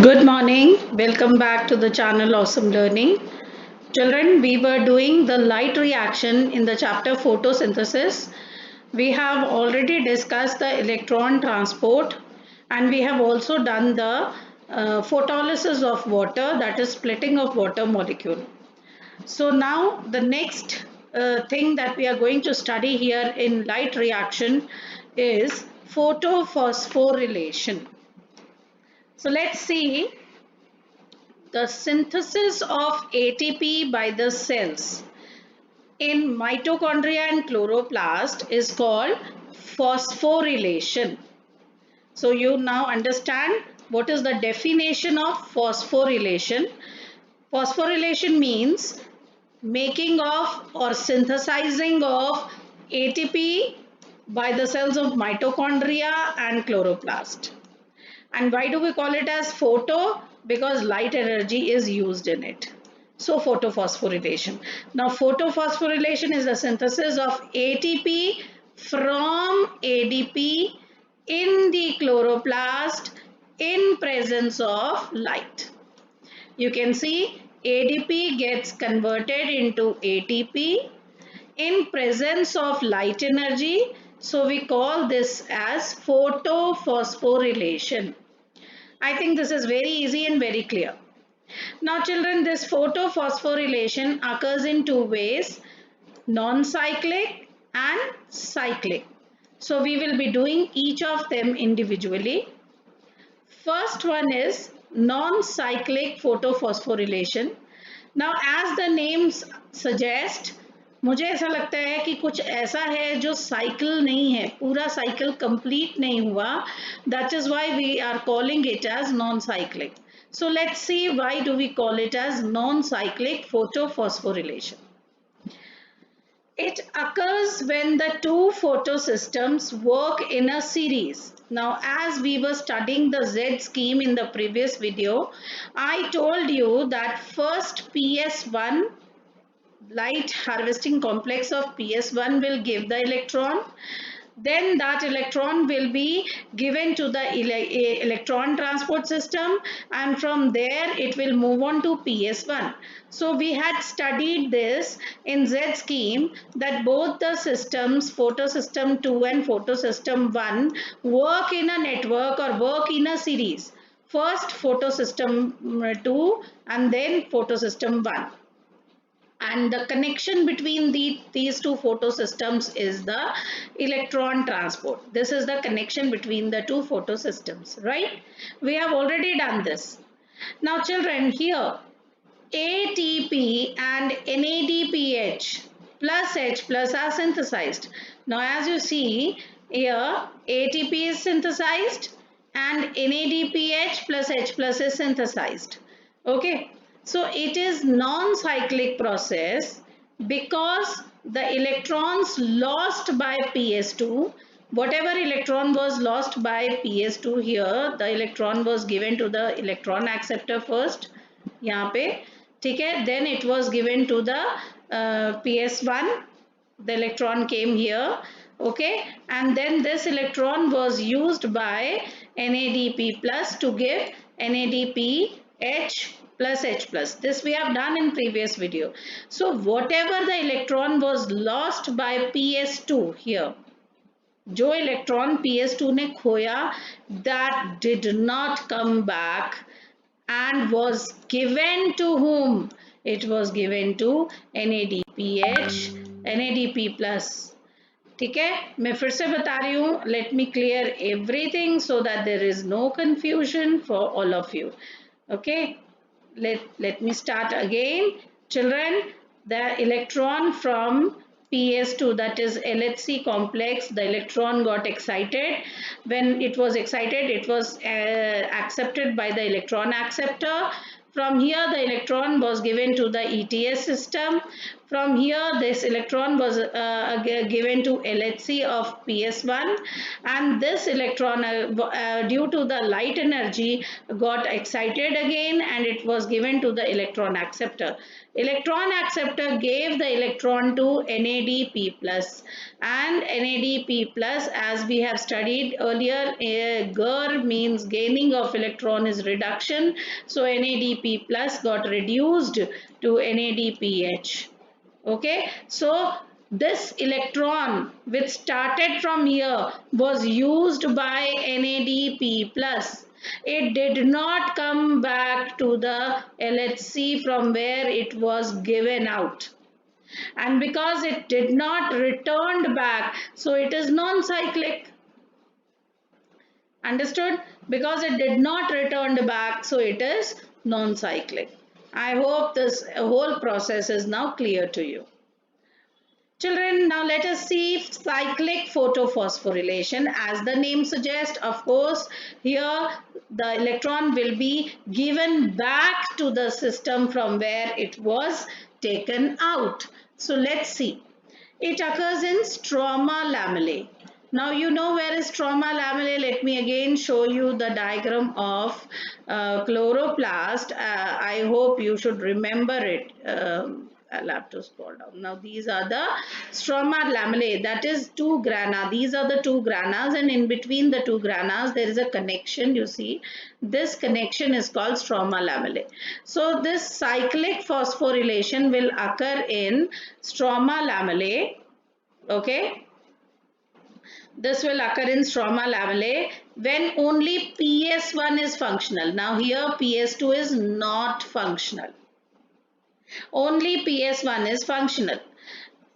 Good morning. Welcome back to the channel Awesome Learning. Children, we were doing the light reaction in the chapter photosynthesis. We have already discussed the electron transport and we have also done the photolysis of water, that is splitting of water molecule. So now the next thing that we are going to study here in light reaction is photophosphorylation. So let's see the synthesis of ATP by the cells in mitochondria and chloroplast is called phosphorylation. So you now understand what is the definition of phosphorylation. Phosphorylation means making of or synthesizing of ATP by the cells of mitochondria and chloroplast. And why do we call it as photo? Because light energy is used in it. So photophosphorylation. Now photophosphorylation is the synthesis of ATP from ADP in the chloroplast in presence of light. You can see ADP gets converted into ATP in presence of light energy. So we call this as photophosphorylation. I think this is very easy and very clear. Now children, this photophosphorylation occurs in two ways, non-cyclic and cyclic. So we will be doing each of them individually. First one is non-cyclic photophosphorylation. Now as the names suggest, मुझे ऐसा लगता है कि कुछ ऐसा है जो cycle नहीं है, पूरा साइकिल कंप्लीट नहीं हुआ. That is why we are calling it as non-cyclic. So let's see why do we call it as non-cyclic photophosphorylation. It occurs when the two photosystems work in a series. Now, as we were studying the Z scheme in the previous video, I told you that first PS1 light harvesting complex of PS1 will give the electron. Then that electron will be given to the electron transport system, and from there it will move on to PS1. So we had studied this in Z scheme that both the systems, photosystem 2 and photosystem 1, work in a network or work in a series. First photosystem 2 and then photosystem 1. And the connection between these two photosystems is the electron transport. This is the connection between the two photosystems, right? We have already done this. Now children, here ATP and NADPH plus H plus are synthesized. Now as you see here, ATP is synthesized and NADPH plus H plus is synthesized. Okay. So it is non-cyclic process because the electrons lost by PS2, whatever electron was lost by PS2 here, the electron was given to the electron acceptor first, यहाँ पे, ठीक है, then it was given to the PS1, the electron came here, okay, and then this electron was used by NADP plus to give NADPH plus H plus. This we have done in previous video. So whatever the electron was lost by PS2 here, जो electron PS2 ने खोया, that did not come back and was given to whom? It was given to NADPH, NADP plus. ठीक है, मैं फिर से बता रही हूँ, let me clear everything so that there is no confusion for all of you. Okay, let me start again. Children, the electron from PS2, that is LHC complex, the electron got excited. When it was excited, it was accepted by the electron acceptor. From here, the electron was given to the ETS system. From here, this electron was given to LHC of PS1, and this electron, due to the light energy, got excited again, and it was given to the electron acceptor. Electron acceptor gave the electron to NADP+, and NADP+, as we have studied earlier, GER means gaining of electron is reduction, so NADP+ got reduced to NADPH. Okay, so this electron which started from here was used by NADP+. It did not come back to the LHC from where it was given out. And because it did not return back, so it is non-cyclic. Understood? Because it did not return back, so it is non-cyclic. I hope this whole process is now clear to you. Children, now let us see cyclic photophosphorylation. As the name suggests, of course, here the electron will be given back to the system from where it was taken out. So let's see. It occurs in stroma lamellae. Now you know where is stroma lamellae. Let me again show you the diagram of chloroplast. I hope you should remember it. I'll have to scroll down. Now these are the stroma lamellae, that is two grana. These are the two granas, and in between the two granas there is a connection, you see. This connection is called stroma lamellae. So this cyclic phosphorylation will occur in stroma lamellae. Okay. This will occur in stroma lamellae when only PS1 is functional. Now here PS2 is not functional. Only PS1 is functional.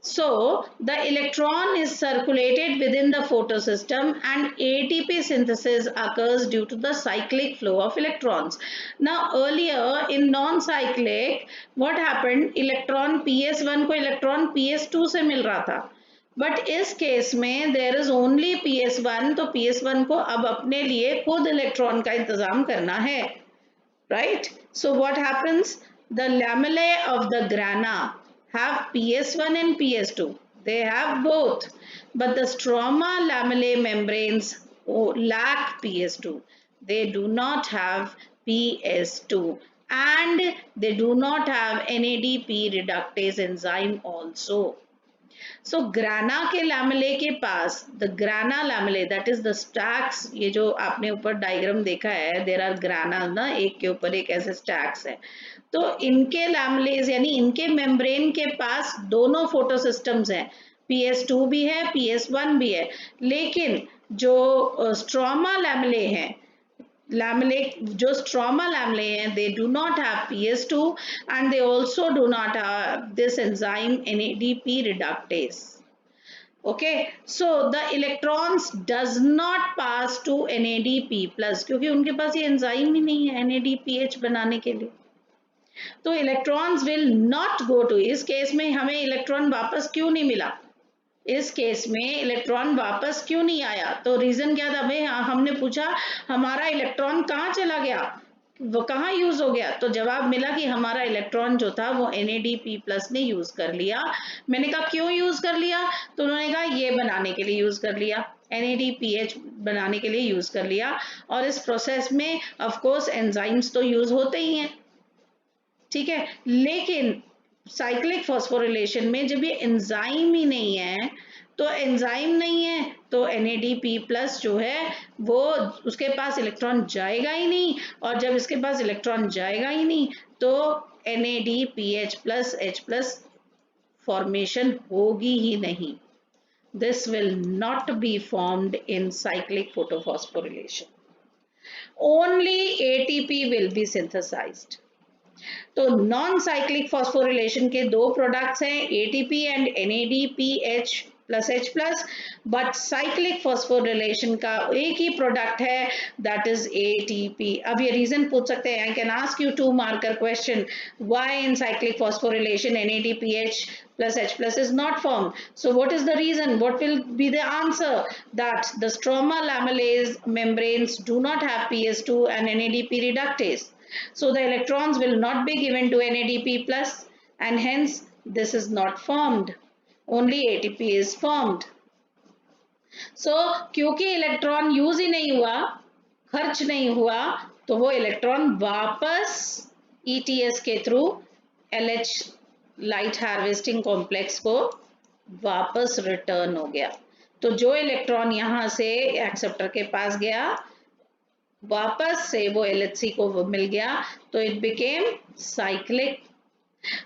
So the electron is circulated within the photosystem, and ATP synthesis occurs due to the cyclic flow of electrons. Now earlier in non-cyclic, what happened? Electron PS1 को electron PS2 से मिल रहा था. But इस case में there is only PS1, तो PS1 को अब अपने लिए खुद इलेक्ट्रॉन का इंतजाम करना है, right? So what happens? The lamellae of the grana have PS1 and PS2. They have both, but the stroma lamellae membranes lack PS2. They do not have PS2, and they do not have NADP reductase enzyme also. So grana के lamellae के पास, the grana lamellae, that is the stacks, ये जो आपने ऊपर diagram देखा है, there are grana ना, एक के ऊपर एक ऐसे stacks है. तो इनके lamellae यानी इनके membrane के पास दोनों photosystems हैं, PS2 भी है, PS1 भी है, लेकिन जो stroma lamellae हैं, जो stroma lamellae हैं, they do not have PS2, and they also do not have this enzyme NADP reductase. Okay, so the electrons does not pass to NADP plus, क्योंकि उनके पास ये enzyme ही नहीं है NADPH बनाने के लिए. तो electrons will not go to, इस केस में हमें इलेक्ट्रॉन वापस क्यों नहीं मिला? इस केस में इलेक्ट्रॉन वापस क्यों नहीं आया? तो रीजन क्या था भाई? हमने पूछा हमारा इलेक्ट्रॉन कहाँ चला गया, वो कहाँ यूज हो गया? तो जवाब मिला कि हमारा इलेक्ट्रॉन जो था वो NADP+ ने यूज कर लिया. मैंने कहा क्यों यूज कर लिया? तो उन्होंने कहा ये बनाने के लिए यूज कर लिया, NADPH बनाने के लिए यूज कर लिया. और इस प्रोसेस में ऑफ कोर्स एंजाइम्स तो यूज होते ही हैं, ठीक है. लेकिन साइक्लिक फॉस्फोरिलेशन में जब ये एंजाइम ही नहीं है, तो एंजाइम नहीं है तो NADP+ जो है वो उसके पास इलेक्ट्रॉन जाएगा ही नहीं, और जब इसके पास इलेक्ट्रॉन जाएगा ही नहीं तो NADPH+H+ फॉर्मेशन होगी ही नहीं. This will not be formed in cyclic photophosphorylation. Only ATP will be synthesized. तो नॉन साइक्लिक फॉस्फोरिलेशन के दो प्रोडक्ट्स हैं, ATP and NADPH+H+, but cyclic phosphorylation का एक ही प्रोडक्ट है, दैट इज ATP. अब ये रीजन पूछ सकते हैं, I can ask you 2 marker question, why in cyclic phosphorylation NADPH+H+ is not formed? So what is the reason? What will be the answer? That the stroma lamellae membranes do not have PS2 and NADP reductase. So the electrons will not be given to NADP+, and hence this is not formed, only ATP is formed. So क्योंकि electron use ही नहीं हुआ, खर्च नहीं हुआ, तो वो electron वापस ETS के through LH light harvesting complex को वापस रिटर्न हो गया. तो जो इलेक्ट्रॉन यहाँ से एक्सेप्टर के पास गया, वापस से वो LHC को मिल गया, तो it became cyclic.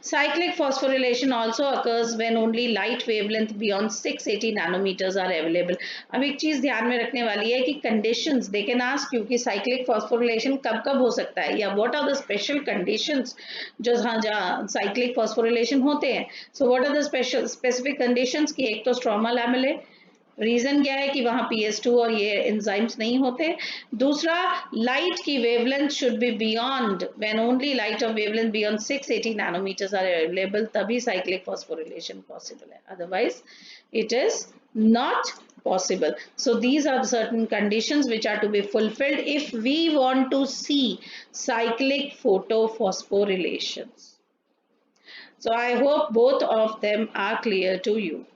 Cyclic phosphorylation also occurs when only light wavelength beyond 680 nanometers are available. अब एक चीज ध्यान में रखने वाली है कि conditions they can ask you कि cyclic phosphorylation कब कब हो सकता है, या what are the special conditions जो जहाँ cyclic phosphorylation होते हैं. So what are the specific conditions कि एक तो stromal lamella, रीजन क्या है कि वहां PS2 और ये एंजाइम्स नहीं होते. दूसरा, लाइट की wavelength should be beyond, when only light of wavelength beyond 680 nanometers are available, तभी साइक्लिक फॉस्फोरिलेशन पॉसिबल है, otherwise it is not possible. So these are certain conditions which are to be fulfilled if we want to see cyclic photophosphorylations. So I hope both of them are clear to you.